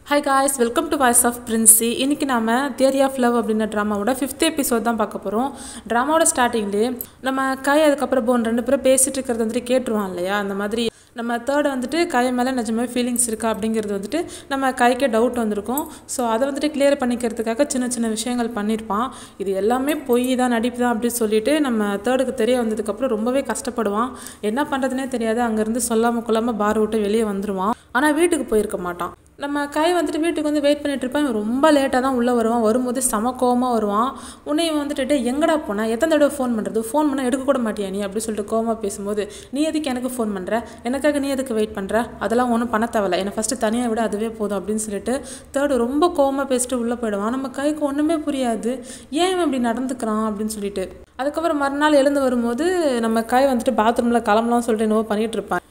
Hi guys, welcome to voice of Princy. இன்றைக்கி நாம் theory of love அப்படின்ற ட்ராமாவோட 5th எபிசோட் தான் பார்க்க போகிறோம். ட்ராமாவோட ஸ்டார்டிங்லேயே நம்ம காய் அதுக்கப்புறம் போன் 2 பேரும் பேசிகிட்டு இருக்கிறது வந்துட்டு கேட்டுருவான் இல்லையா. அந்த மாதிரி நம்ம தேர்ட் வந்துட்டு காய் மேலே நிஜமாவே ஃபீலிங்ஸ் இருக்கா அப்படிங்கிறது வந்துட்டு நம்ம காய்க்கே டவுட் வந்திருக்கும். ஸோ அதை வந்துட்டு கிளியர் பண்ணிக்கிறதுக்காக சின்ன சின்ன விஷயங்கள் பண்ணியிருப்பான். இது எல்லாமே பொய் தான், நடிப்பு தான் அப்படின்னு சொல்லிட்டு நம்ம தேர்டுக்கு தெரிய வந்ததுக்கப்புறம் ரொம்பவே கஷ்டப்படுவான். என்ன பண்ணுறதுனே தெரியாது. அங்கேருந்து சொல்லாமல் கொள்ளாமல் பார் விட்டு வெளியே வந்துடுவான். ஆனால் வீட்டுக்கு போயிருக்க மாட்டான். நம்ம காய் வந்துட்டு வீட்டுக்கு வந்து வெயிட் பண்ணிட்டு இருப்பான். இவன் ரொம்ப லேட்டாக தான் உள்ளே வருவான். வரும்போது கோவமாக வருவான். உன்னை இவன் வந்துட்டு எங்கடா போனால், எத்தனை தடவை ஃபோன் பண்ணுறது, ஃபோன் பண்ணால் எடுக்க கூட மாட்டியா நீ அப்படின்னு சொல்லிட்டு கோவமாக பேசும்போது, நீ எதுக்கு எனக்கு ஃபோன் பண்ணுற, எனக்காக நீ எதுக்கு வெயிட் பண்ணுற, அதெல்லாம் ஒன்றும் பண்ண தேவையில்ல, என்னை ஃபஸ்ட்டு தனியாக விட அதுவே போதும் அப்படின்னு சொல்லிட்டு தேர்டு ரொம்ப கோவமாக பேசிட்டு உள்ளே போயிடுவான். நம்ம கைக்கு ஒன்றுமே புரியாது, ஏன் இவன் இப்படி நடந்துக்கிறான் அப்படின்னு சொல்லிட்டு. அதுக்கப்புறம் மறுநாள் எழுந்து வரும்போது நம்ம காய் வந்துட்டு பாத்ரூமில் கிளம்பலாம்னு சொல்லிட்டு என்னவோ பண்ணிகிட்டு இருப்பான்.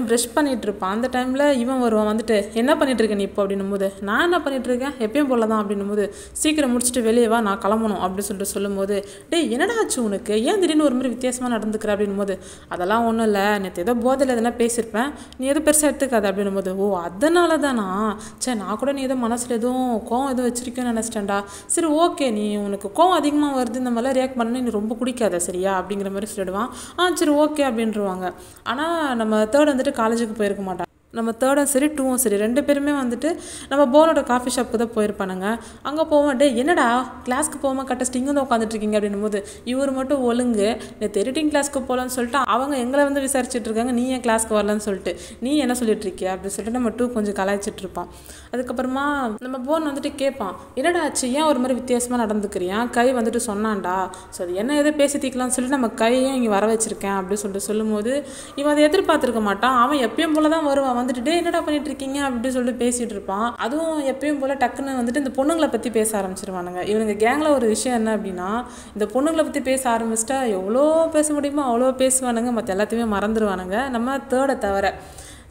ப்ரஷ் பண்ணிகிட்டு இருப்பான். அந்த டைமில் இவன் வருவான். வந்துட்டு என்ன பண்ணிகிட்ருக்கேன் நீ இப்போ அப்படின்னும் போது, நான் என்ன பண்ணிகிட்ருக்கேன் எப்பயும் போல தான் அப்படின்னும் போது, சீக்கிரம் முடிச்சுட்டு வெளியே வா, நான் கிளம்பணும் அப்படின்னு சொல்லிட்டு சொல்லும்போது, என்னடா ஆச்சு உனக்கு, ஏன் திடீர்னு ஒரு மாதிரி வித்தியாசமாக நடந்துக்கிற அப்படின்னும் போது, அதெல்லாம் ஒன்றும் இல்லை, நேற்று ஏதோ போதையில் எதனா பேசியிருப்பேன், நீ எதுவும் பெருசாக எடுத்துக்காது அப்படின்னும் போது, ஓ அதனால தானா, சரி நான் கூட நீ எதோ மனசில் எதுவும் கோவம் எதுவும் வச்சிருக்கேன்னு நினச்சிட்டேன்டா, சரி ஓகே நீ உனக்கு கோவம் அதிகமாக வருது, இந்த மாதிரிலாம் ரியாக்ட் பண்ணி நீ ரொம்ப பிடிக்காத சரியா அப்படிங்கிற மாதிரி சொல்லிடுவான். சரி ஓகே அப்படின்றவாங்க. ஆனால் நம்ம தேர்ட் வந்துட்டு காலேஜுக்கு போயிருக்க மாட்டான். நம்ம தேர்டும் சரி 2ம் சரி 2 பேருமே வந்துட்டு நம்ம போனோட காஃபி ஷாப்புக்கு தான் போயிருப்பானுங்க. அங்கே போவோம், என்னடா கிளாஸ்க்கு போகாமல் கட்டஸ்ட்டு இங்கே வந்து உட்காந்துட்ருக்கீங்க அப்படின்னும் போது, இவர் மட்டும் ஒழுங்கு நேற்று எடிட்டிங் கிளாஸ்க்கு போகலான்னு சொல்லிட்டு அவங்க எங்களை வந்து விசாரிச்சுட்டு இருக்காங்க, நீ ஏன் கிளாஸ்க்கு வரலன்னு சொல்லிட்டு, நீ என்ன சொல்லிட்டு இருக்கியா அப்படின்னு சொல்லிட்டு நம்ம 2 கொஞ்சம் கலாய்ச்சிட்டு இருப்பான். அதுக்கப்புறமா நம்ம போன் வந்துட்டு கேட்பான், என்னடா ஆச்சு, ஏன் ஒரு மாதிரி வித்தியாசமாக நடந்துக்கிறியா, கை வந்துட்டு சொன்னான்டா, ஸோ அது என்ன எதோ பேசி தீக்கலாம்னு சொல்லிட்டு நம்ம கையும் இங்கே வர வச்சிருக்கேன் அப்படின்னு சொல்லிட்டு சொல்லும்போது, இவன் அதை எதிர்பார்த்துருக்க மாட்டான். அவன் எப்பயும் போல தான் வருவான். வந்துட்டு என்னடா பண்ணிட்டு இருக்கீங்க அப்படின்னு சொல்லிட்டு பேசிட்டு இருப்பான். அதுவும் எப்பயும் போல டக்குன்னு வந்துட்டு இந்த பொண்ணுங்களை பற்றி பேச ஆரம்பிச்சிருவானுங்க. இவனுங்க கேங்கில் ஒரு விஷயம் என்ன அப்படின்னா, இந்த பொண்ணுங்களை பற்றி பேச ஆரம்பிச்சிட்டா எவ்வளோ பேச முடியுமோ அவ்வளோ பேசுவானுங்க, மற்ற எல்லாத்தையுமே மறந்துடுவானுங்க நம்ம தேர்டை தவிர.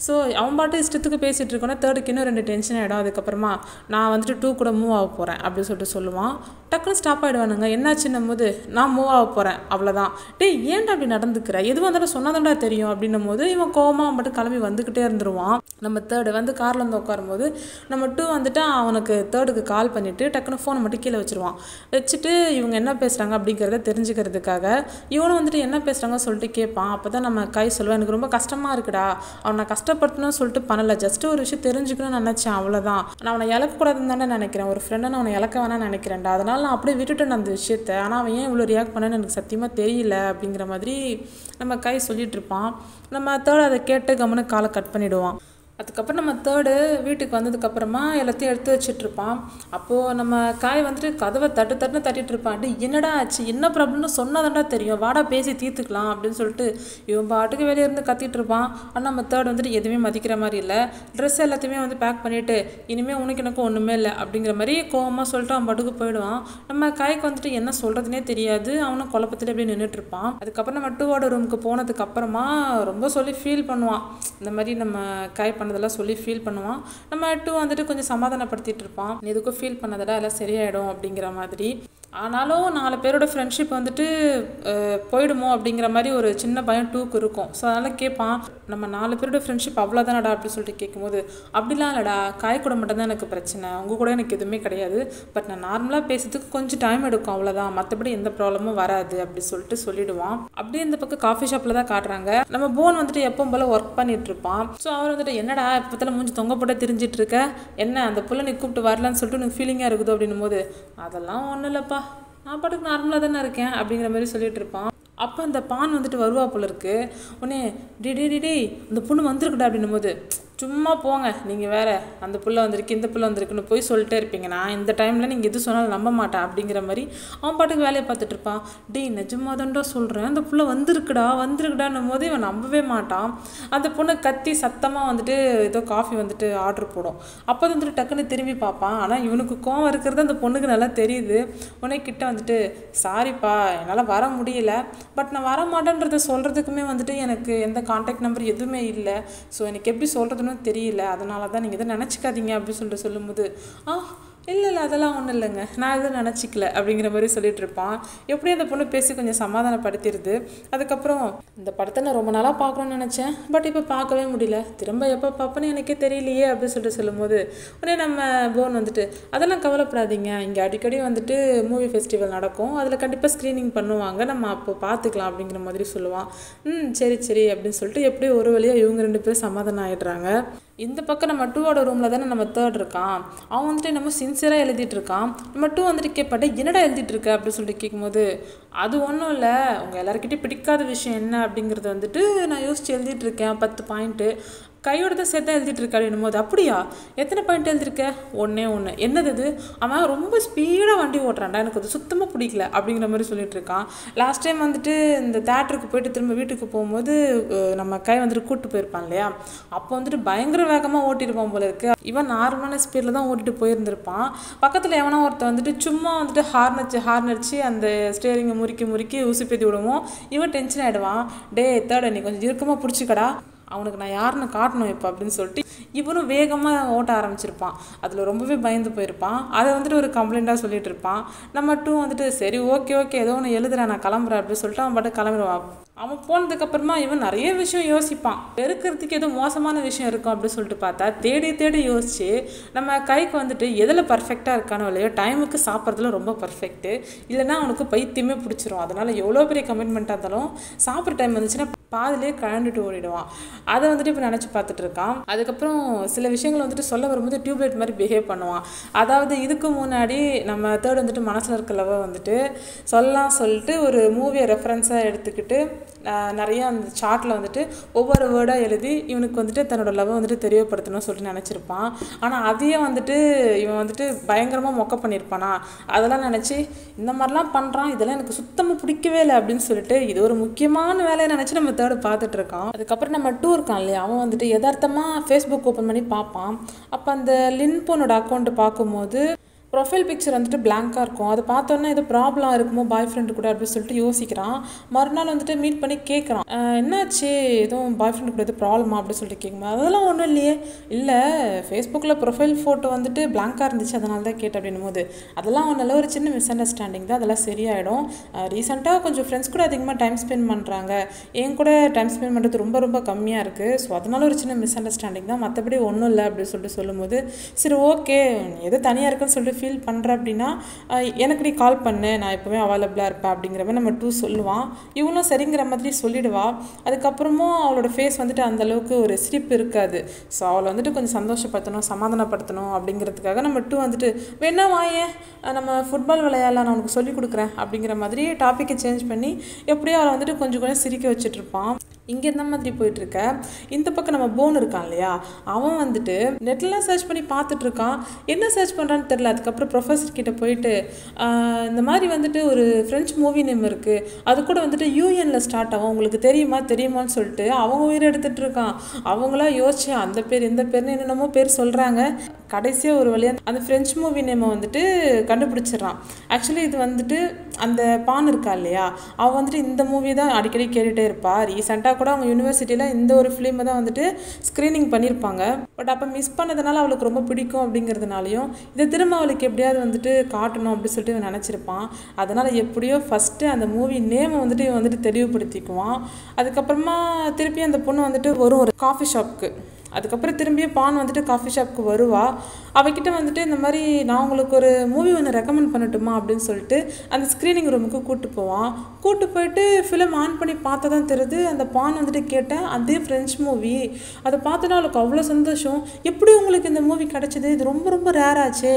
ஸோ அவன் பாட்டு இஷ்டத்துக்கு பேசிகிட்டு இருக்கோன்னா தேர்டுக்கு இன்னும் 2 டென்ஷன் ஆகிடும். அதுக்கப்புறமா நான் வந்துட்டு 2 கூட மூவ் ஆக போகிறேன் அப்படின்னு சொல்லிட்டு சொல்லுவான். டக்குன்னு ஸ்டாப் ஆகிடுவானுங்க. என்னாச்சுன்னும் போது, நான் மூவ் ஆக போகிறேன் அவ்வளோதான். ஏன்டா அப்படி நடந்துக்கிற, எதுவும் வந்துட்டு சொன்னாதான்டா தெரியும் அப்படின்னும் போது இவன் கோவமாக மட்டும் கிளம்பி வந்துக்கிட்டே இருந்துருவான். நம்ம தேர்டு வந்து காரில் வந்து உட்காரும்போது நம்ம 2 வந்துட்டு அவனுக்கு தேர்டுக்கு கால் பண்ணிவிட்டு டக்குன்னு ஃபோனை மட்டும் கீழே வச்சுருவான். வச்சுட்டு இவங்க என்ன பேசுகிறாங்க அப்படிங்கிறத தெரிஞ்சுக்கிறதுக்காக இவனும் வந்துட்டு என்ன பேசுகிறாங்க சொல்லிட்டு கேட்பான். அப்போ தான் நம்ம கை சொல்லுவேன், எனக்கு ரொம்ப கஷ்டமாக இருக்குடா, அவனை கஷ்டப்படுத்தணும்னு சொல்லிட்டு பண்ணலை, ஜஸ்ட்டு ஒரு விஷயம் தெரிஞ்சுக்கணும்னு நினச்சேன் அவ்வளோதான், நான் அவனை இழக்கக்கூடாதுன்னு தானே நினைக்கிறேன், ஒரு ஃப்ரெண்டை அவனை இழக்க வேணாம்னு நினைக்கிறேன்டா, அதனால் நான் அப்படியே விட்டுட்டேன் அந்த விஷயத்த, ஆனால் அவன் ஏன் இவ்வளோ ரியாக்ட் பண்ணேன்னு எனக்கு சத்தியமாக தெரியல அப்படிங்கிற மாதிரி நம்ம கை சொல்லிட்டு இருப்பான். நம்ம தேர்ட் அதை கேட்டு கம்முன்னு காலை கட் பண்ணிவிடுவான். அதுக்கப்புறம் நம்ம தேர்டு வீட்டுக்கு வந்ததுக்கப்புறமா எல்லாத்தையும் எடுத்து வச்சிட்ருப்பான். அப்போது நம்ம காய் வந்துட்டு கதவை தட்டிட்டு இருப்பான். என்னடா ஆச்சு, என்ன ப்ராப்ளம்னு சொன்னாதான்டா தெரியும், வாடா பேசி தீர்த்துக்கலாம் அப்படின்னு சொல்லிட்டு இவன் பாட்டுக்கு வெளியே இருந்து கத்திட்டு இருப்பான். ஆனால் நம்ம தேர்ட் வந்துட்டு எதுவுமே மதிக்கிற மாதிரி இல்லை. ட்ரெஸ் எல்லாத்தையுமே வந்து பேக் பண்ணிவிட்டு இனிமேல் உனக்கு எனக்கு ஒன்றுமே இல்லை அப்படிங்கிற மாதிரி கோவமாக சொல்லிட்டு அவன் பாட்டுக்கு போயிடுவான். நம்ம காய்க்கு வந்துட்டு என்ன சொல்கிறதுனே தெரியாது. அவனும் குழப்பத்தில் அப்படியே நின்றுட்டு இருப்பான். அதுக்கப்புறம் நம்ம 2வோட ரூமுக்கு போனதுக்கப்புறமா ரொம்ப சொல்லி ஃபீல் பண்ணுவான். இந்த மாதிரி நம்ம காய் பண்ணதெல்லாம் சொல்லி ஃபீல் பண்ணுவான். நம்ம 2 வந்துட்டு கொஞ்சம் சமாதானப்படுத்திட்டு இருப்பான், நீ எதுக்கும் ஃபீல் பண்ணதெல்லாம் எல்லாம் சரியாயிடும் அப்படிங்கிற மாதிரி. ஆனாலும் 4 பேரோட ஃப்ரெண்ட்ஷிப் வந்துட்டு போயிடுமோ அப்படிங்கிற மாதிரி ஒரு சின்ன பயம் 2க்கு இருக்கும். ஸோ அதனால் கேட்பான், நம்ம 4 பேரோட ஃப்ரெண்ட்ஷிப் அவ்வளோதானடா அப்படின்னு சொல்லிட்டு கேட்கும்போது, அப்படிலாம் இல்லைடா, காய் கூட மட்டும்தான் எனக்கு பிரச்சனை, உங்கள் கூட எனக்கு எதுவுமே கிடையாது, பட் நான் நார்மலாக பேசுறதுக்கு கொஞ்சம் டைம் எடுக்கும் அவ்வளோதான், மற்றபடி எந்த ப்ராப்ளமும் வராது அப்படி சொல்லிட்டு சொல்லிடுவான். அப்படியே இந்த பக்கம் காஃபி ஷாப்பில் தான் காட்டுறாங்க. நம்ம போன் வந்துட்டு எப்பவும் போல் ஒர்க் பண்ணிட்டு இருப்பான். ஸோ அவர் வந்துட்டு, என்னடா இப்போத்தில் மூஞ்சி தொங்க போட்டு திரிஞ்சிட்டு இருக்க, என்ன அந்த புள்ள நீ கூப்பிட்டு வரலான்னு சொல்லிட்டு எனக்கு ஃபீலிங்காக இருக்குது அப்படின்னும் போது, அதெல்லாம் ஒன்றும் இல்லைப்பா, நான் பாட்டுக்கு நார்மலாக தானே இருக்கேன் அப்படிங்கிற மாதிரி சொல்லிட்டு இருப்பான். அப்போ அந்த பான் வந்துட்டு வருவா போல இருக்கு. உடனே டிடி அந்த பொண்ணு வந்திருக்குடா அப்படின்னும் போது, சும்மா போங்க நீங்கள் வேறு, அந்த புள்ள வந்திருக்கு இந்த புள்ள வந்திருக்குன்னு போய் சொல்லிட்டே இருப்பீங்க, நான் இந்த டைமில் நீங்கள் எது சொன்னாலும் நம்ப மாட்டேன் அப்படிங்கிற மாதிரி அவன் பாட்டுக்கு வேலையை பார்த்துட்டு இருப்பான். நிஜமாக தான்டா சொல்கிறேன், அந்த புள்ள வந்திருக்குடான்னும் போது இவன் நம்பவே மாட்டான். அந்த பொண்ணு கத்தி சத்தமாக வந்துட்டு ஏதோ காஃபி வந்துட்டு ஆர்டர் போடும். அப்போ வந்துட்டு டக்குன்னு திரும்பி பார்ப்பான். ஆனால் இவனுக்கு கோவம் இருக்கிறது அந்த பொண்ணுக்கு நல்லா தெரியுது. உடனே கிட்ட வந்துட்டு, சாரிப்பா என்னால் வர முடியல, பட் நான் வர மாட்டேன்றதை சொல்கிறதுக்குமே வந்துட்டு எனக்கு எந்த கான்டாக்ட் நம்பர் எதுவுமே இல்லை, ஸோ எனக்கு எப்படி சொல்கிறது தெரியல, அதனால தான் நீங்கள் எதை நினச்சிக்காதீங்க அப்படின்னு சொல்லிட்டு சொல்லும்போது, இல்லை அதெல்லாம் ஒன்றும் இல்லைங்க, நான் எதுவும் நினச்சிக்கல அப்படிங்கிற மாதிரி சொல்லிட்டு இருப்பான். எப்படி அந்த பொண்ணு பேசி கொஞ்சம் சமாதானப்படுத்திடுது. அதுக்கப்புறம் இந்த படத்தை நான் ரொம்ப நாளாக பார்க்கணும்னு நினச்சேன், பட் இப்போ பார்க்கவே முடியல, திரும்ப எப்போ பார்ப்பேன்னு எனக்கே தெரியலையே அப்படின்னு சொல்லிட்டு சொல்லும்போது உடனே நம்ம போன் வந்துட்டு அதெல்லாம் கவலைப்படாதீங்க, இங்கே அடிக்கடி வந்துட்டு மூவி ஃபெஸ்டிவல் நடக்கும், அதில் கண்டிப்பாக ஸ்க்ரீனிங் பண்ணுவாங்க, நம்ம அப்போ பார்த்துக்கலாம் அப்படிங்கிற மாதிரி சொல்லுவான். சரி சரி அப்படின்னு சொல்லிட்டு எப்படியும் ஒரு வழியாக இவங்க 2 பேரும் சமாதானம் ஆகிடுறாங்க. இந்த பக்கம் நம்ம 2ஓட ரூமில் தானே நம்ம 3 இருக்கான். அவன் வந்துட்டு நம்ம சின்சியராக எழுதிட்டு இருக்கான். நம்ம 2 வந்துட்டு கேட்பாட்டே என்னடா எழுதிட்டு இருக்க அப்படின்னு சொல்லிட்டு கேட்கும்போது அது ஒன்றும் இல்லை, உங்கள் எல்லாருக்கிட்டையும் பிடிக்காத விஷயம் என்ன அப்படிங்கிறது வந்துட்டு நான் யோசிச்சு எழுதிட்டு இருக்கேன், 10 பாயிண்ட்டு கையோட தான் சேர்த்து எழுதிட்டு இருக்கா அப்படின்னும் போது அப்படியா எத்தனை பாயிண்ட் எழுதிருக்க? ஒன்றே ஒன்று. என்னது இது? அவன் ரொம்ப ஸ்பீடாக வண்டி ஓட்டுறான்டா, எனக்கு அது சுத்தமாக பிடிக்கல அப்படிங்கிற மாதிரி சொல்லிட்டு இருக்கான். லாஸ்ட் டைம் வந்துட்டு இந்த தேட்டருக்கு போயிட்டு திரும்ப வீட்டுக்கு போகும்போது நம்ம கை வந்துட்டு கூப்பிட்டு போயிருப்பான் இல்லையா, அப்போ வந்துட்டு பயங்கர வேகமாக ஓட்டிருப்பான் போல இருக்கு. இவன் நார்மலான ஸ்பீடில் தான் ஓட்டிட்டு போயிருந்திருப்பான். பக்கத்தில் எவனா ஒருத்தர் வந்துட்டு சும்மா வந்துட்டு ஹார்ன் அடிச்சு அந்த ஸ்டேரிங்கை முறுக்கி ஊசிப்பேத்தி விடுவோம். இவன் டென்ஷன் ஆகிடுவான். டே தேர்ட் நீ கொஞ்சம் இறுக்கமாக பிடிச்சிக்கடா, அவனுக்கு நான் யாருன்னு காட்டணும் இப்போ அப்படின்னு சொல்லிட்டு இவனும் வேகமாக ஓட்ட ஆரம்பிச்சிருப்பான். அதில் ரொம்பவே பயந்து போயிருப்பான். அதை வந்துட்டு ஒரு கம்ப்ளைண்ட்டாக சொல்லிட்டு இருப்பான். நம்ம 2 வந்துட்டு சரி ஓகே ஏதோ ஒன்று எழுதுறேன் நான் கிளம்புறேன் அப்படின்னு சொல்லிட்டு அவன் பாட்டு கிளம்பிடுவான். அவன் போனதுக்கப்புறமா இவன் நிறைய விஷயம் யோசிப்பான், பெருக்கிறதுக்கு எதுவும் மோசமான விஷயம் இருக்கும் அப்படின்னு சொல்லிட்டு பார்த்தா தேடி யோசிச்சு நம்ம கைக்கு வந்துட்டு எதில் பர்ஃபெக்டாக இருக்கானோ இல்லையோ டைமுக்கு சாப்பிட்றதுல ரொம்ப பர்ஃபெக்ட்டு, இல்லைன்னா அவனுக்கு பைத்தியமே பிடிச்சிரும். அதனால் எவ்வளோ பெரிய கமிட்மெண்ட்டாக இருந்தாலும் சாப்பிட்ற டைம் வந்துச்சுன்னா பாதிலே கழண்டுட்டு ஓடிடுவான். அதை வந்துட்டு இப்போ நினச்சி பார்த்துட்டு இருக்கான். அதுக்கப்புறம் சில விஷயங்கள் வந்துட்டு சொல்ல வரும்போது டியூப்லைட் மாதிரி பிஹேவ் பண்ணுவான். அதாவது இதுக்கு முன்னாடி நம்ம தேர்ட் வந்துட்டு மனசில் இருக்க லவ் வந்துட்டு சொல்லிட்டு ஒரு மூவியை ரெஃபரன்ஸாக எடுத்துக்கிட்டு நிறைய அந்த சார்ட்டில் வந்துட்டு ஒவ்வொரு வேர்டாக எழுதி இவனுக்கு வந்துட்டு தன்னோட லவ் வந்துட்டு தெரியப்படுத்தணும்னு சொல்லிட்டு நினச்சிருப்பான். ஆனால் அதையே வந்துட்டு இவன் வந்துட்டு பயங்கரமாக மொக்க பண்ணியிருப்பானா, அதெல்லாம் நினச்சி இந்த மாதிரிலாம் பண்ணுறான், இதெல்லாம் எனக்கு சுத்தமாக பிடிக்கவே இல்லை அப்படின்னு சொல்லிட்டு இது ஒரு முக்கியமான வேலையை நினச்சி நம்ம தேர்டு பார்த்துட்டு இருக்கான். அதுக்கப்புறம் நம்ம 2 இருக்கான் இல்லையா, அவன் வந்துட்டு யதார்த்தமாக ஃபேஸ்புக் ஓப்பன் பண்ணி பார்ப்பான். அப்போ அந்த லின் பொண்ணோட அக்கௌண்ட்டு பார்க்கும்போது ப்ரொஃபைல் பிக்சர் வந்துட்டு பிளாங்காக இருக்கும். அதை பார்த்தோன்னா ஏதோ ப்ராப்ளம் இருக்குமோ பாய் ஃப்ரெண்டு கூட அப்படின்னு சொல்லிட்டு யோசிக்கிறான். மறுநாள் வந்துட்டு மீட் பண்ணி கேட்குறான், என்னாச்சு எதுவும் பாய் ஃப்ரெண்டு கூட எதுவும் ப்ராப்ளமா அப்படின்னு சொல்லிட்டு கேட்கும்போது அதெல்லாம் ஒன்றும் இல்லையே, இல்லை ஃபேஸ்புக்கில் ப்ரொஃபைல் ஃபோட்டோ வந்துட்டு பிளாங்காக இருந்துச்சு அதனால தான் கேட்டேன் அப்படின்னும் போது அதெல்லாம் ஒன்றும் ஒரு சின்ன மிஸ் அண்டர்ஸ்டாண்டிங் தான், அதெல்லாம் சரியாயிடும். ரீசெண்டாக கொஞ்சம் ஃப்ரெண்ட்ஸ் கூட அதிகமாக டைம் ஸ்பெண்ட் பண்ணுறாங்க, என் கூட டைம் ஸ்பெண்ட் பண்ணுறது ரொம்ப கம்மியாக இருக்குது, ஸோ அதனால ஒரு சின்ன மிஸ் அண்டர்ஸ்டாண்டிங் தான், மற்றபடி ஒன்றும் இல்லை அப்படின்னு சொல்லிட்டு சொல்லும்போது சரி ஓகே எது தனியாக இருக்குன்னு சொல்லிட்டு ஃபீல் பண்ணுற அப்படின்னா எனக்கு நீ கால் பண்ணு, நான் எப்போவுமே அவைலபிளாக இருப்பேன் அப்படிங்கிற மாதிரி நம்ம 2 சொல்லுவான். இவங்களும் சரிங்கிற மாதிரி சொல்லிடுவா. அதுக்கப்புறமும் அவளோட ஃபேஸ் வந்துட்டு அந்தளவுக்கு ஒரு சிரிப்பு இருக்காது. ஸோ அவளை வந்துட்டு கொஞ்சம் சந்தோஷப்படுத்தணும் சமாதானப்படுத்தணும் அப்படிங்கிறதுக்காக நம்ம 2 வந்துட்டு வேணா வாயேன் நம்ம ஃபுட்பால் விளையாடலாம், நான் உனக்கு சொல்லிக் கொடுக்குறேன் அப்படிங்கிற மாதிரி டாப்பிக்கை சேஞ்ச் பண்ணி எப்படியோ அவளை வந்துட்டு கொஞ்சம் சிரிக்க வச்சுட்ருப்பான். இங்கே இந்த மாதிரி போயிட்டுருக்க இந்த பக்கம் நம்ம போன் இருக்கான் இல்லையா, அவன் வந்துட்டு நெட்லாம் சர்ச் பண்ணி பார்த்துட்ருக்கான், என்ன சர்ச் பண்ணுறான்னு தெரில. அதுக்கப்புறம் ப்ரொஃபஸர் கிட்டே போயிட்டு இந்த மாதிரி வந்துட்டு ஒரு ஃப்ரெஞ்ச் மூவி நேம் இருக்குது, அது கூட வந்துட்டு யூஎனில் ஸ்டார்ட் ஆகும், உங்களுக்கு தெரியுமான்னு சொல்லிட்டு அவங்க உயிரை எடுத்துகிட்டு இருக்கான். அவங்களா யோசிச்சு அந்த பேர் இந்த பேர்னு என்னென்னமோ பேர் சொல்கிறாங்க. கடைசியாக ஒரு வழியாக அந்த ஃப்ரெஞ்ச் மூவி நேமை வந்துட்டு கண்டுபிடிச்சிட்றான். ஆக்சுவலி இது வந்துட்டு அந்த பான் இருக்கா இல்லையா, அவள் வந்துட்டு இந்த மூவி தான் அடிக்கடி கேட்டுகிட்டே இருப்பாள். ரீசெண்டாக கூட அவங்க யூனிவர்சிட்டியில் இந்த ஒரு ஃபிலிமை தான் வந்துட்டு ஸ்க்ரீனிங் பண்ணியிருப்பாங்க. பட் அப்போ மிஸ் பண்ணதுனால அவளுக்கு ரொம்ப பிடிக்கும் அப்படிங்கிறதுனாலையும் இதை திரும்ப அவளுக்கு எப்படியாவது வந்துட்டு காட்டணும் அப்படின்னு சொல்லிட்டு இவன் நினச்சிருப்பான். அதனால் எப்படியோ ஃபஸ்ட்டு அந்த மூவி நேமை வந்துட்டு இவன் வந்துட்டு தெளிவுபடுத்திக்குவான். அதுக்கப்புறமா திருப்பி அந்த பொண்ணு வந்துட்டு வரும் ஒரு காஃபி ஷாப்புக்கு. அதுக்கப்புறம் திரும்பியும் பான் வந்துட்டு காஃபி ஷாப்புக்கு வருவா. அவகிட்ட வந்துட்டு இந்த மாதிரி நான் உங்களுக்கு ஒரு மூவி ஒன்று ரெக்கமெண்ட் பண்ணட்டுமா அப்படின்னு சொல்லிட்டு அந்த ஸ்க்ரீனிங் ரூமுக்கு கூப்பிட்டு போவான். கூப்பிட்டு போயிட்டு ஃபிலிம் ஆன் பண்ணி பார்த்தா தான் தெரியுது அந்த பான் வந்துட்டு கேட்டேன் அதே ஃப்ரெஞ்ச் மூவி. அதை பார்த்தோன்னா அவளுக்கு அவ்வளோ சந்தோஷம். எப்படி உங்களுக்கு இந்த மூவி கிடச்சிது, இது ரொம்ப ரேராச்சே,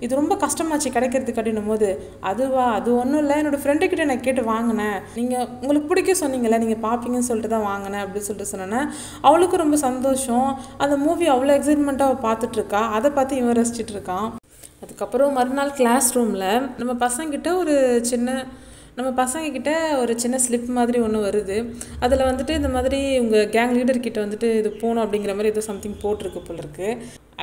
இது ரொம்ப கஷ்டமாச்சு கிடைக்கிறதுக்கு அப்படின்னும் போது அதுவா அது ஒன்றும் இல்லை, என்னோடய ஃப்ரெண்டுக்கிட்ட நான் கேட்டு வாங்கினேன், நீங்கள் உங்களுக்கு பிடிக்க சொன்னீங்களே நீங்கள் பார்ப்பீங்கன்னு சொல்லிட்டு தான் வாங்கினேன் அப்படின்னு சொல்லிட்டு சொன்னேன். அவளுக்கும் ரொம்ப சந்தோஷம். அந்த மூவி அவ்வளோ எக்ஸைட்மெண்ட்டாக அவள் பார்த்துட்ருக்கா. அதை பார்த்து இவன் ரசிச்சிட்டு இருக்கான். அதுக்கப்புறம் மறுநாள் கிளாஸ் ரூமில் நம்ம பசங்கிட்ட ஒரு சின்ன ஸ்லிப் மாதிரி ஒன்று வருது. அதில் வந்துட்டு இந்த மாதிரி உங்கள் கேங் லீடர்கிட்ட வந்துட்டு இது போகணும் அப்படிங்கிற மாதிரி ஏதோ சம்திங் போட்டிருக்கு போல இருக்கு.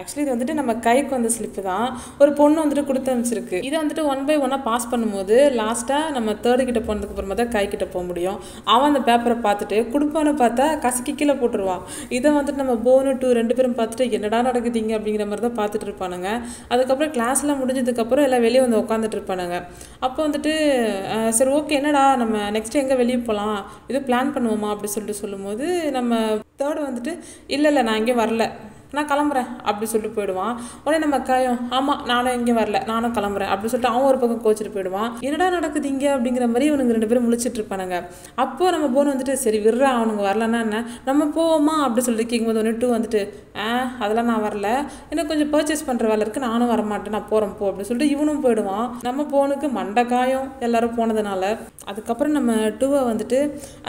ஆக்சுவலி இது வந்துட்டு நம்ம கைக்கு வந்த ஸ்லிப்பு தான். ஒரு பொண்ணு வந்துட்டு கொடுத்து அனுப்பிச்சிருக்கு. இதை வந்துட்டு 1 by 1 பாஸ் பண்ணும்போது லாஸ்ட்டாக நம்ம தேர்டு கிட்ட போனதுக்கு அப்புறமா தான் கை கிட்ட போக முடியும். அவன் அந்த பேப்பரை பார்த்துட்டு கொடுப்பான்னு பார்த்தா கசக்கி கீழே போட்டுருவான். இதை வந்துட்டு நம்ம போனு 2 2 பேரும் பார்த்துட்டு என்னடா நடக்குதுங்க அப்படிங்கிற மாதிரி தான் பார்த்துட்டு இருப்பானுங்க. அதுக்கப்புறம் கிளாஸ்லாம் முடிஞ்சதுக்கப்புறம் எல்லாம் வெளியே வந்து உட்காந்துட்டு இருப்பானுங்க. அப்போ வந்துட்டு சரி ஓகே என்னடா நம்ம நெக்ஸ்ட் எங்கே வெளியே போகலாம், இது பிளான் பண்ணுவோமா அப்படி சொல்லிட்டு சொல்லும்போது நம்ம தேர்டு வந்துட்டு இல்லை நான் இங்கே வரல, நான் கிளம்புறேன் அப்படி சொல்லிட்டு போயிடுவான். உடனே நம்ம காயம் ஆமாம் நானும் இங்கே வரல, நானும் கிளம்புறேன் அப்படி சொல்லிட்டு அவன் ஒரு பக்கம் கோச்சிட்டு போயிடுவான். என்னடா நடக்குது இங்கே அப்படிங்கிற மாதிரி இவனுங்க 2 பேரும் முழிச்சிட்டு இருப்பானுங்க. அப்போது நம்ம போன் வந்துட்டு சரி விட்றா அவனுங்க வரலன்னா என்ன நம்ம போவோமா அப்படி சொல்லிட்டு கேட்கும்போது ஒன்று 2 வந்துட்டு அதெல்லாம் நான் வரல, எனக்கு கொஞ்சம் பர்ச்சேஸ் பண்ணுற வேலை இருக்குது, நானும் வரமாட்டேன், நான் போகிறேன் போ அப்படின்னு சொல்லிட்டு இவனும் போயிடுவான். நம்ம போனுக்கு மண்டை காயம் எல்லாரும் போனதுனால. அதுக்கப்புறம் நம்ம 2 வந்துட்டு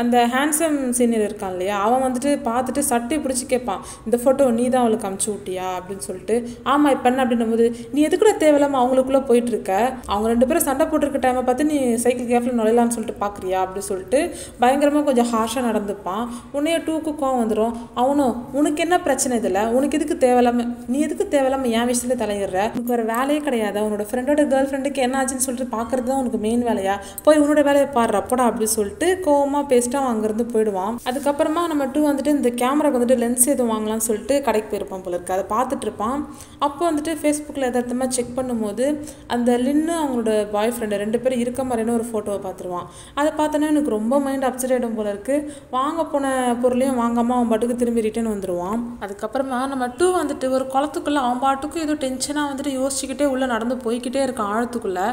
அந்த ஹேண்ட்ஸம் சீனியர் இருக்கான் இல்லையா, அவன் வந்துட்டு பார்த்துட்டு சட்டையை பிடிச்சி கேட்பான், இந்த ஃபோட்டோ நீ தான் அவளுக்கு அமுச்சு விட்டியா அப்படின்னு சொல்லிட்டு. ஆமாம் இப்போ என்ன அப்படின்னும் போது நீ எதுக்கூட தேவையில்லாமல் அவங்களுக்குள்ளே போயிட்டு இருக்க, அவங்க 2 பேரும் சண்டை போட்டிருக்க டைமை பார்த்து நீ சைக்கிள் கேஃபில் நுழையலான்னு சொல்லிட்டு பார்க்குறியா அப்படின்னு சொல்லிட்டு பயங்கரமாக கொஞ்சம் ஹார்ஷாக நடந்துப்பான். உன்னைய 2க்கு கோவம் வந்துடும். அவனும் உனக்கு என்ன பிரச்சனை இதில், உனக்கு எதுக்கு தேவையில்லாமல் நீ எதுக்கு தேவையில்லாமல் என் விஷயத்துல தலையிடுற, உனக்கு வேறு வேலையே கிடையாது, உன்னோட ஃப்ரெண்டோட கேர்ள் ஃப்ரெண்டுக்கு என்ன ஆச்சுன்னு சொல்லிட்டு பார்க்குறது தான் உனக்கு மெயின் வேலையா, போய் உன்னோட வேலையை பாடுற அப்படா அப்படின்னு சொல்லிட்டு கோவமாக பேசிட்டு அவன் அங்கேருந்து போயிடுவான். அதுக்கப்புறமா நம்ம 2 வந்துட்டு இந்த கேமராக்கு வந்துட்டு லென்ஸ் எதுவும் வாங்கலாம்னு சொல்லிட்டு கடைக்கு போயிருப்பான் போல இருக்கு. அதை பார்த்துட்டு இருப்பான். அப்போ வந்துட்டு ஃபேஸ்புக்கில் எதார்த்தமாக செக் பண்ணும்போது அந்த லின்னு அவங்களோட பாய் ஃப்ரெண்டு 2 பேரும் இருக்க மாதிரியான ஒரு ஃபோட்டோவை பார்த்துருவான். அதை பார்த்தோன்னா எனக்கு ரொம்ப மைண்ட் அப்செட் ஆகிடும் போல இருக்கு. வாங்க போன பொருளையும் வாங்காமல் அவன் பாட்டுக்கு திரும்பி ரிட்டர்ன் வந்துடுவான். அதுக்கப்புறமா நம்ம 2 வந்துட்டு ஒரு குளத்துக்குள்ளே அவன் பாட்டுக்கும் ஏதோ டென்ஷனாக வந்துட்டு யோசிச்சுக்கிட்டே உள்ளே நடந்து போய்கிட்டே இருக்கான் ஆழத்துக்குள்ளே.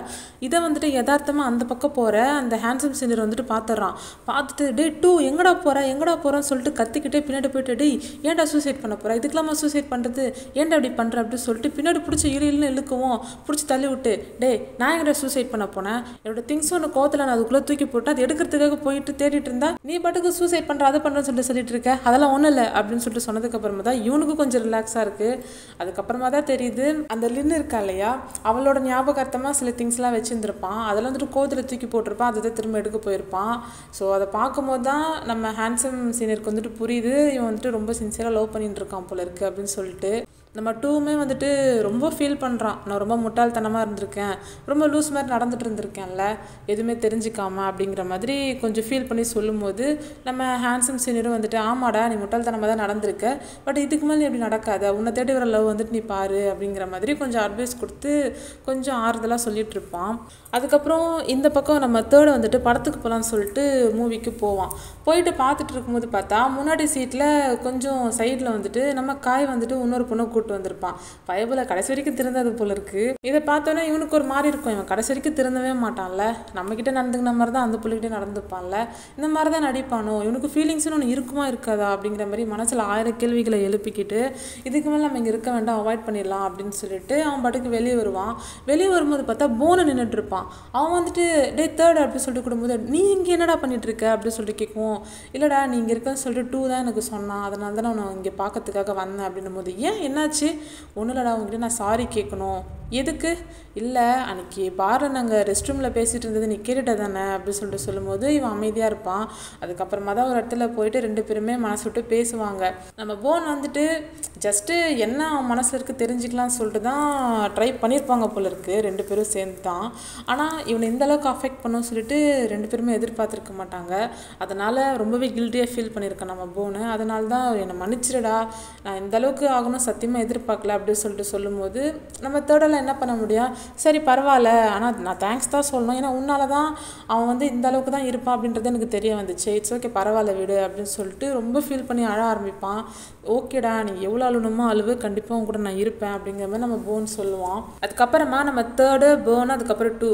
இதை வந்துட்டு யதார்த்தமாக அந்த பக்கம் போகிற அந்த ஹேண்ட்ஸம் சீனியர் வந்துட்டு பார்த்துட்றான். பார்த்துட்டு டே 2 எங்கடா போகிறேன்னு சொல்லிட்டு கத்திக்கிட்டே பின்னாடி போயிட்டு டேய் ஏன்டா சூசைட் பண்ண போகிற, இதுக்கெல்லாமா சூசைட் பண்ணுறது, ஏன்டா அப்படி பண்ணுற அப்படின்னு சொல்லிட்டு பின்னாடி பிடிச்சி இழுன்னு இழுக்கவும் பிடிச்சி தள்ளி விட்டு டே நான் எங்கடா சூசைட் பண்ண போனேன், என்னோட திங்ஸ் ஒன்று கோத்தில் நான் அதுக்குள்ளே தூக்கி போட்டு அது எடுக்கிறதுக்காக போயிட்டு தேடிட்டு இருந்தா நீ பாட்டுக்கு சூசைட் பண்ணுற அதை பண்ணுறேன்னு சொல்லிட்டு இருக்க, அதெல்லாம் ஒன்றும் இல்லை அப்படின்னு சொல்லிட்டு சொன்னதுக்கப்புறமா தான் இவனுக்கு கொஞ்சம் ரிலாக்ஸாக இருக்குது. அதுக்கப்புறமா தான் தெரியுது அந்த லின்னு இருக்கா இல்லையா, அவளோட ஞாபகார்த்தமாக சில திங்ஸ்லாம் வச்சுருந்துருப்பான், அதெல்லாம் வந்துட்டு கோத்தில் தூக்கி போட்டிருப்பான், அதை திரும்ப எடுக்க போயிருப்பான். ஸோ அதை பார்க்கும்போது தான் நம்ம ஹேண்ட்ஸம் சீனியருக்கு வந்துட்டு புரியுது இவன் வந்துட்டு ரொம்ப சின்சியராக லவ் பண்ணிட்டு இருக்கான் போல இருக்குது அப்படின்னு சொல்லிட்டு. நம்ம 2மே வந்துட்டு ரொம்ப ஃபீல் பண்ணுறான், நான் ரொம்ப முட்டாள்தனமாக இருந்திருக்கேன், ரொம்ப லூஸ் மாதிரி நடந்துட்டு இருந்திருக்கேன்ல எதுவுமே தெரிஞ்சுக்காம அப்படிங்கிற மாதிரி கொஞ்சம் ஃபீல் பண்ணி சொல்லும்போது நம்ம ஹேண்ட்ஸம் சீனியரும் வந்துட்டு ஆமாடா நீ முட்டாள்தனமாக தான் நடந்திருக்க, பட் இதுக்கு மேலே எப்படி நடக்காது, உன்னை தேடி வர லவ் வந்துட்டு நீ பாரு அப்படிங்கிற மாதிரி கொஞ்சம் அட்வைஸ் கொடுத்து கொஞ்சம் ஆறுதலாக சொல்லிட்டு இருப்பான். அதுக்கப்புறம் இந்த பக்கம் நம்ம 3 வந்துட்டு படத்துக்கு போகலான்னு சொல்லிட்டு மூவிக்கு போவான். போயிட்டு பார்த்துட்டு இருக்கும்போது பார்த்தா முன்னாடி சீட்டில் கொஞ்சம் சைடில் வந்துட்டு நம்ம காய் வந்துட்டு இன்னொரு பொண்ணு கூப்பிட்டு வந்திருப்பான். பயபுல கடைசி வரைக்கும் திருந்தது போல இருக்கு. இதை பார்த்தோன்னா இவனுக்கு ஒரு மாதிரி இருக்கும், இவன் கடைசி வரைக்கும் திருந்தவே மாட்டான்ல, நம்மக்கிட்ட நடந்துக்கிற மாதிரி தான் அந்த பிள்ளைகிட்டே நடந்துப்பான்ல, இந்த மாதிரி தான் நடிப்பானோ, இவனுக்கு ஃபீலிங்ஸ்னு ஒன்று இருக்குமா இருக்காதா அப்படிங்கிற மாதிரி மனசில் 1000 கேள்விகளை எழுப்பிக்கிட்டு இதுக்கு மேலே நம்ம இங்கே இருக்க வேண்டாம் அவாய்ட் பண்ணிடலாம் அப்படின்னு சொல்லிட்டு அவன் பாட்டுக்கு வெளியே வருவான். வெளியே வரும்போது பார்த்தா போனை நின்றுட்டு இருப்பான். அவன் வந்துட்டு டே 3 அப்படின்னு சொல்லிட்டு கொடுக்கும்போது நீ இங்கே என்னடா பண்ணிட்டு இருக்க அப்படின்னு சொல்லிட்டு கேட்கும். இல்லைடா நீ இங்கே இருக்கன்னு சொல்லிட்டு 2 தான் எனக்கு சொன்னான், அதனால தான் நான் இங்கே பார்க்கறதுக்காக வந்தேன் அப்படின்னும் போது ஏன் என்னாச்சு, ஒன்றும் இல்லைடா உங்ககிட்ட நான் சாரி கேட்கணும். எதுக்கு, இல்லை அன்றைக்கி பாரில் நாங்கள் ரெஸ்ட் ரூமில் பேசிகிட்டு இருந்தது நீ கேட்டுட்ட தானே அப்படின்னு சொல்லிட்டு சொல்லும்போது இவன் அமைதியாக இருப்பான். அதுக்கப்புறமா தான் ஒரு இடத்துல போயிட்டு 2 பேருமே மனசு விட்டு பேசுவாங்க. நம்ம போன் வந்துட்டு ஜஸ்ட்டு என்ன அவன் மனசில் இருக்குது தெரிஞ்சுக்கலாம்னு சொல்லிட்டு தான் ட்ரை பண்ணியிருப்பாங்க போல இருக்குது 2 பேரும் சேர்ந்து தான். ஆனால் இவனை இந்த அளவுக்கு அஃபெக்ட் பண்ணும் சொல்லிட்டு 2 பேருமே எதிர்பார்த்துருக்க மாட்டாங்க. அதனால் ரொம்பவே கில்ட்டியாக ஃபீல் பண்ணியிருக்கேன் நம்ம போனு. அதனால தான் என்னை மன்னிச்சிடடா, நான் இந்த அளவுக்கு ஆகணும் சத்தியமாக எதிர்பார்க்கல அப்படின்னு சொல்லிட்டு சொல்லும்போது நம்ம 3 என்ன பண்ண முடியும், சரி பரவாயில்ல ஆனால் நான் தேங்க்ஸ் தான் சொல்லணும், ஏன்னா உன்னால தான் அவன் வந்து இந்த அளவுக்கு தான் இருப்பான் அப்படின்றது எனக்கு தெரிய வந்துச்சு, இட்ஸ் ஓகே பரவாயில்ல விடு அப்படின்னு சொல்லிட்டு ரொம்ப ஃபீல் பண்ணி அழ ஆரம்பிப்பான். ஓகேடா நீ எவ்வளோ அழுணுமோ அழுவு, கண்டிப்பாக உன் கூட நான் இருப்பேன் அப்படிங்கிற மாதிரி நம்ம போன் சொல்லுவான். அதுக்கப்புறமா நம்ம 3 போன் அதுக்கப்புறம் 2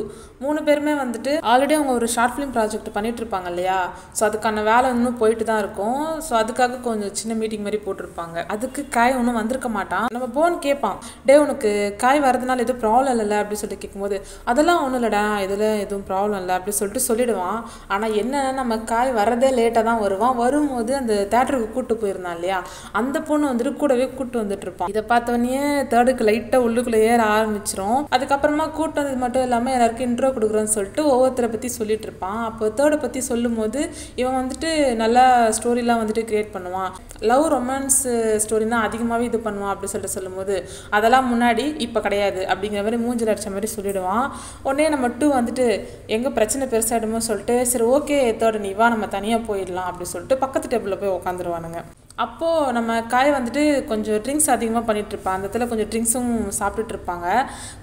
3 பேருமே வந்துட்டு ஆல்ரெடி அவங்க ஒரு ஷார்ட் ஃபிலிம் ப்ராஜெக்ட் பண்ணிட்டு இருப்பாங்க இல்லையா, ஸோ அதுக்கான வேலை இன்னும் போயிட்டு தான் இருக்கும். ஸோ அதுக்காக கொஞ்சம் சின்ன மீட்டிங் மாதிரி போட்டிருப்பாங்க. அதுக்கு காய் ஒன்றும் வந்திருக்க மாட்டான். நம்ம போன் கேட்பான், டே உனக்கு காய் வரதுனால எதுவும் ப்ராப்ளம் இல்லைல்ல அப்படின்னு சொல்லிட்டு கேட்கும்போது அதெல்லாம் ஒன்றும் இல்லைடா இதில் எதுவும் ப்ராப்ளம் இல்லை அப்படின்னு சொல்லிட்டு சொல்லிடுவான். ஆனால் என்ன நம்ம காய் வரதே லேட்டாக தான் வருவான். வரும்போது அந்த தேட்டருக்கு கூப்பிட்டு போயிருந்தான் இல்லையா, அந்த பொண்ணு வந்துட்டு கூடவே கூட்டு வந்துட்டு இருப்பான். இதை பார்த்தோன்னே தேர்டுக்கு லைட்டாக உள்ளுக்குள்ளே ஏற ஆரம்பிச்சிரும். அதுக்கப்புறமா கூட்டு வந்தது மட்டும் இல்லாமல் எல்லாருக்கும் இன்ட்ரோ கொடுக்குறோன்னு சொல்லிட்டு ஒவ்வொருத்தரை பற்றி சொல்லிட்டு இருப்பான். அப்போ தேர்டை பற்றி சொல்லும் போது இவன் வந்துட்டு நல்லா ஸ்டோரிலாம் வந்துட்டு கிரியேட் பண்ணுவான். லவ் ரொமான்ஸ் ஸ்டோரினா அதிகமாகவே இது பண்ணுவான் அப்படி சொல்லிட்டு சொல்லும்போது அதெல்லாம் முன்னாடி இப்போ கிடையாது அப்படிங்கிற மாதிரி மூஞ்சில் அடிச்ச மாதிரி சொல்லிடுவான். உடனே நம்ம 2 வந்துட்டு எங்கே பிரச்சனை பெருசாகிடுமோ சொல்லிட்டு சரி ஓகே தேர்டு நீ வா நம்ம தனியாக போயிடலாம் அப்படி சொல்லிட்டு பக்கத்து டேபிளில் போய் உட்காந்துருவானுங்க. அப்போது நம்ம காய் வந்துட்டு கொஞ்சம் ட்ரிங்க்ஸ் அதிகமாக பண்ணிகிட்ருப்பான். அந்த இடத்துல கொஞ்சம் ட்ரிங்க்ஸும் சாப்பிட்டுட்டு இருப்பாங்க.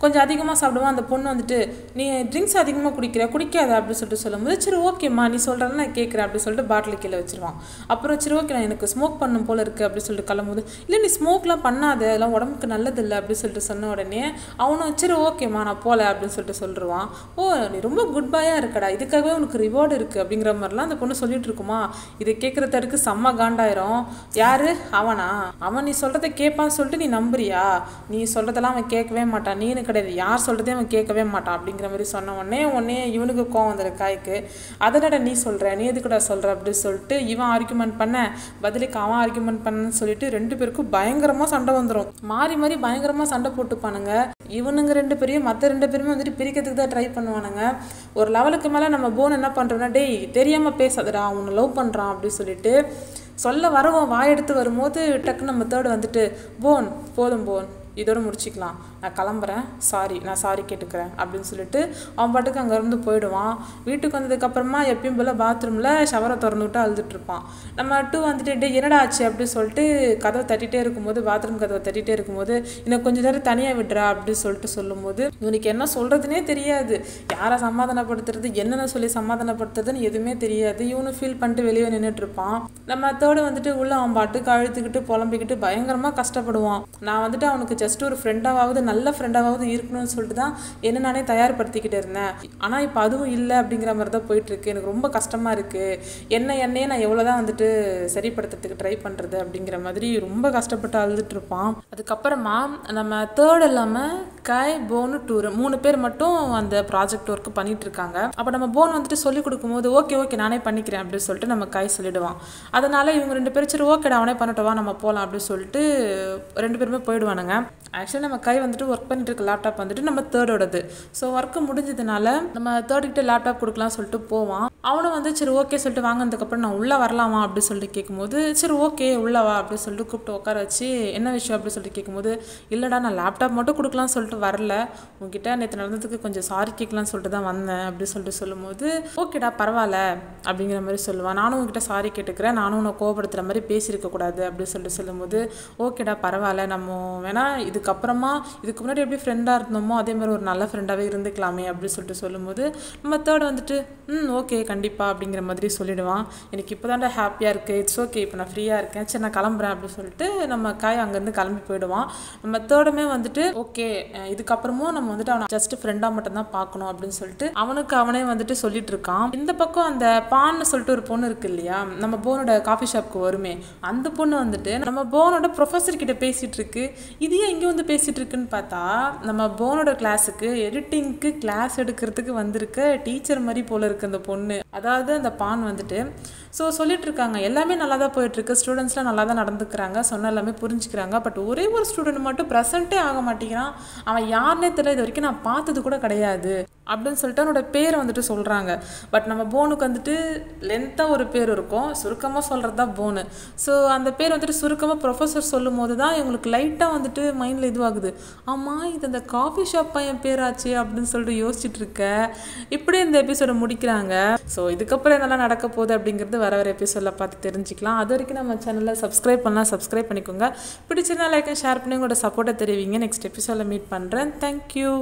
கொஞ்சம் அதிகமாக சாப்பிடுவான். அந்த பொண்ணு வந்துட்டு நீ ட்ரிங்க்ஸ் அதிகமாக குடிக்காத அப்படின்னு சொல்லிட்டு சொல்லும்போது சரி ஓகேம்மா நீ சொல்கிறேன்னு நான் கேட்குறேன் அப்படின்னு சொல்லிட்டு பாட்டில் கீழே வச்சிருவான். அப்புறம் சரி ஓகே நான் எனக்கு ஸ்மோக் பண்ணும் போல் இருக்குது அப்படின்னு சொல்லிட்டு கிளம்பும்போது இல்லை நீ ஸ்மோக்லாம் பண்ணாத அதெல்லாம் உடம்புக்கு நல்லதில்லை அப்படின்னு சொல்லிட்டு சொன்ன உடனே அவனும் சரி ஓகேம்மா நான் போகல அப்படின்னு சொல்லிட்டு சொல்லிடுவான். ஓ நீ ரொம்ப குட் பாயாக இருக்கடா இதுக்காகவே உனக்கு ரிவார்டு இருக்குது அப்படிங்கிற மாதிரிலாம் அந்த பொண்ணு சொல்லிட்டு இருக்குமா. இதை கேட்குறதுக்கு செம்ம காண்டாயிரும். யாரு அவனா? அவன் நீ சொல்றதை கேட்பான்னு சொல்லிட்டு நீ நம்புறியா? நீ சொல்றதெல்லாம் அவன் கேட்கவே மாட்டான். நீனு கிடையாது யார் சொல்றதையும் அவன் கேட்கவே மாட்டான் அப்படிங்கிற மாதிரி சொன்ன உடனே இவனுக்கு கோவம் வந்துரு காய்க்கு. அதனட நீ சொல்ற நீ எதுக்கூட சொல்ற அப்படின்னு சொல்லிட்டு இவன் ஆர்குமெண்ட் பண்ண பதிலுக்கு அவன் ஆர்குமெண்ட் பண்ணன்னு சொல்லிட்டு 2 பேருக்கும் பயங்கரமா சண்டை வந்துடும். மாறி மாறி பயங்கரமா சண்டை போட்டுப்பானுங்க. இவனுங்க 2 பேரையும் மற்ற 2 பேருமே வந்துட்டு பிரிக்கிறதுக்கு தான் ட்ரை பண்ணுவானுங்க. ஒரு லெவலுக்கு மேலே நம்ம போன் என்ன பண்ணுறோன்னா டேய் தெரியாமல் பேசாதடா அவனை லவ் பண்ணுறான் அப்படின்னு சொல்லிட்டு சொல்ல வரவும் வாயெடுத்து வரும்போது டக்குன்னு நம்ம தேர்டு வந்துட்டு போதும் இதோட முடிச்சிக்கலாம் நான் கிளம்புறேன் நான் சாரி கேட்டுக்கிறேன் அப்படின்னு சொல்லிட்டு அவன் பாட்டுக்கு அங்கேருந்து போயிடுவான். வீட்டுக்கு வந்ததுக்கப்புறமா எப்பயும் போல் பாத்ரூமில் ஷவரை திறந்து விட்டு அழுதுட்டு இருப்பான். நம்ம 2 வந்துட்டு என்னடா ஆச்சு அப்படின்னு சொல்லிட்டு கதவை தட்டிகிட்டே இருக்கும்போது பாத்ரூம் கதவை தட்டிகிட்டே இருக்கும்போது இன்னும் கொஞ்சம் நேரம் தனியாக விடுறா அப்படின்னு சொல்லிட்டு சொல்லும்போது இவனுக்கு என்ன சொல்கிறதுனே தெரியாது. யாரை சமாதானப்படுத்துறது என்னென்ன சொல்லி சமாதானப்படுத்துறதுன்னு எதுவுமே தெரியாது. இவனு ஃபீல் பண்ணிட்டு வெளியே நின்றுட்டு இருப்பான். நம்ம தேர்டு வந்துட்டு உள்ள அவன் பாட்டுக்கு அழுத்துக்கிட்டு புலம்பிக்கிட்டு பயங்கரமாக கஷ்டப்படுவான். நான் வந்துட்டு அவனுக்கு ஜஸ்ட் ஒரு ஃப்ரெண்டாவது நல்ல ஃப்ரெண்டாவது இருக்கணும்னு சொல்லிட்டு தான் என்ன நானே தயார்படுத்திக்கிட்டு இருந்தேன். ஆனால் இப்போ அதுவும் இல்லை அப்படிங்கிற மாதிரி தான் போயிட்டுருக்கு. எனக்கு ரொம்ப கஷ்டமாக இருக்குது. என்னையே நான் எவ்வளோதான் வந்துட்டு சரிப்படுத்துறதுக்கு ட்ரை பண்ணுறது அப்படிங்கிற மாதிரி ரொம்ப கஷ்டப்பட்டு அழுதுட்டு இருப்பான். அதுக்கப்புறமா நம்ம தேர்ட் இல்லாமல் காய் போனு 2 3 பேர் மட்டும் அந்த ப்ராஜெக்ட் ஒர்க் பண்ணிட்டு இருக்காங்க. அப்போ நம்ம போன் வந்துட்டு சொல்லிக் கொடுக்கும்போது ஓகே நானே பண்ணிக்கிறேன் அப்படின்னு சொல்லிட்டு நம்ம காய் சொல்லிடுவான். அதனால இவங்க 2 பேரும் சரி ஓகேடா அவனே பண்ணட்டவா நம்ம போகலாம் அப்படின்னு சொல்லிட்டு 2 பேருமே போயிடுவானுங்க. ஆக்சுவலி நம்ம கை வந்துட்டு ஒர்க் பண்ணிட்டு இருக்க லேப்டாப் வந்துட்டு நம்ம தேர்டோடது. ஸோ ஒர்க்கு முடிஞ்சதுனால நம்ம தேர்டுக்கிட்ட லேப்டாப் கொடுக்கலாம் சொல்லிட்டு போவான். அவனும் வந்து சரி ஓகே சொல்லிட்டு வாங்கினதுக்கப்புறம் நான் உள்ளே வரலாமா அப்படின்னு சொல்லிட்டு கேட்கும்போது சரி ஓகே உள்ளே வா அப்படின்னு சொல்லிட்டு கூப்பிட்டு உட்கார வச்சு என்ன விஷயம் அப்படின்னு சொல்லிட்டு கேட்கும்போது இல்லைடா நான் லேப்டாப் மட்டும் கொடுக்கலாம்னு சொல்லிட்டு வரல உங்ககிட்ட நேற்று நடந்ததுக்கு கொஞ்சம் சாரி கேட்கலான்னு சொல்லிட்டு தான் வந்தேன் அப்படின்னு சொல்லிட்டு சொல்லும்போது ஓகேடா பரவாயில்ல அப்படிங்கிற மாதிரி சொல்லுவான். நானும் உங்ககிட்ட சாரி கேட்டுக்கிறேன் நானும் உன்னை கோவப்படுத்துகிற மாதிரி பேசியிருக்கக்கூடாது அப்படின்னு சொல்லிட்டு சொல்லும்போது ஓகேடா பரவாயில்ல நம்ம வேணா இதுக்கப்புறமா இதுக்கு முன்னாடி எப்படி ஃப்ரெண்டாக இருந்தோமோ அதே மாதிரி ஒரு நல்ல ஃப்ரெண்டாகவே இருந்துக்கலாமே அப்படின்னு சொல்லிட்டு சொல்லும்போது நம்ம தேர்ட் வந்துட்டு ஓகே கண்டிப்பாக அப்படிங்கிற மாதிரி சொல்லிடுவான். எனக்கு இப்போ தான்டா ஹாப்பியாக இருக்குது இட்ஸ் ஓகே இப்போ நான் ஃப்ரீயாக இருக்கேன் சரி நான் கிளம்புறேன் அப்படின்னு சொல்லிட்டு நம்ம காய் அங்கேருந்து கிளம்பி போயிடுவான். நம்ம தேர்டுமே வந்துட்டு ஓகே இதுக்கப்புறமும் நம்ம வந்துட்டு அவனை ஜஸ்ட் ஃப்ரெண்டாக மட்டும்தான் பார்க்கணும் அப்படின்னு சொல்லிட்டு அவனே வந்துட்டு சொல்லிட்டு இருக்கான். இந்த பக்கம் அந்த பான்னு சொல்லிட்டு ஒரு பொண்ணு இருக்கு இல்லையா நம்ம போனோட காஃபி ஷாப்க்கு வருமே அந்த பொண்ணு வந்துட்டு நம்ம போனோட ப்ரொஃபஸர் கிட்ட பேசிகிட்டு இருக்கு. இது ஏன் இங்கே வந்து பேசிகிட்டு இருக்குன்னு பார்த்தா நம்ம போனோட கிளாஸுக்கு எடிட்டிங்க்கு கிளாஸ் எடுக்கிறதுக்கு வந்திருக்க டீச்சர் மாதிரி போல இருக்கு அந்த பொண்ணு. அதாவது அந்த பான் வந்துட்டு ஸோ சொல்லிட்டு இருக்காங்க எல்லாமே நல்லா தான் போயிட்டுருக்கு ஸ்டூடெண்ட்ஸ்லாம் நல்லா தான் நடந்துக்கிறாங்க சொன்ன எல்லாமே புரிஞ்சுக்கிறாங்க. பட் ஒரே ஒரு ஸ்டூடெண்ட் மட்டும் ப்ரெசென்ட்டே ஆக மாட்டேங்கிறான். அவன் யாருன்னே தெரியல இது வரைக்கும் நான் பார்த்தது கூட கிடையாது அப்படின்னு சொல்லிட்டு அவனோட பேரை வந்துட்டு சொல்கிறாங்க. பட் நம்ம போனுக்கு வந்துட்டு லென்த்தாக ஒரு பேர் இருக்கும் சுருக்கமாக சொல்கிறது தான் போனு. ஸோ அந்த பேர் வந்துட்டு சுருக்கமாக ப்ரொஃபஸர் சொல்லும் போது தான் இவங்களுக்கு லைட்டாக வந்துட்டு மைண்டில் இதுவாகுது. ஆமாம் இது அந்த காஃபி ஷாப் பையன் பேராச்சு அப்படின்னு சொல்லிட்டு யோசிச்சுட்டு இருக்க. இப்படி இந்த எபிசோடை முடிக்கிறாங்க. ஸோ இதுக்கப்புறம் என்னெல்லாம் நடக்க போகுது அப்படிங்கிறது வர எபிசோடில் பார்த்து தெரிஞ்சுக்கலாம். அது வரைக்கும் நம்ம சேனலில் சப்ஸ்கிரைப் பண்ணிக்கோங்க. பிடிச்சிருந்தா லைக் ஷேர் பண்ணி உங்களோட சப்போர்ட்டை தெரிவிங்க. நெக்ஸ்ட் எபிசோடில் மீட் பண்ணுறேன். தேங்க்யூ.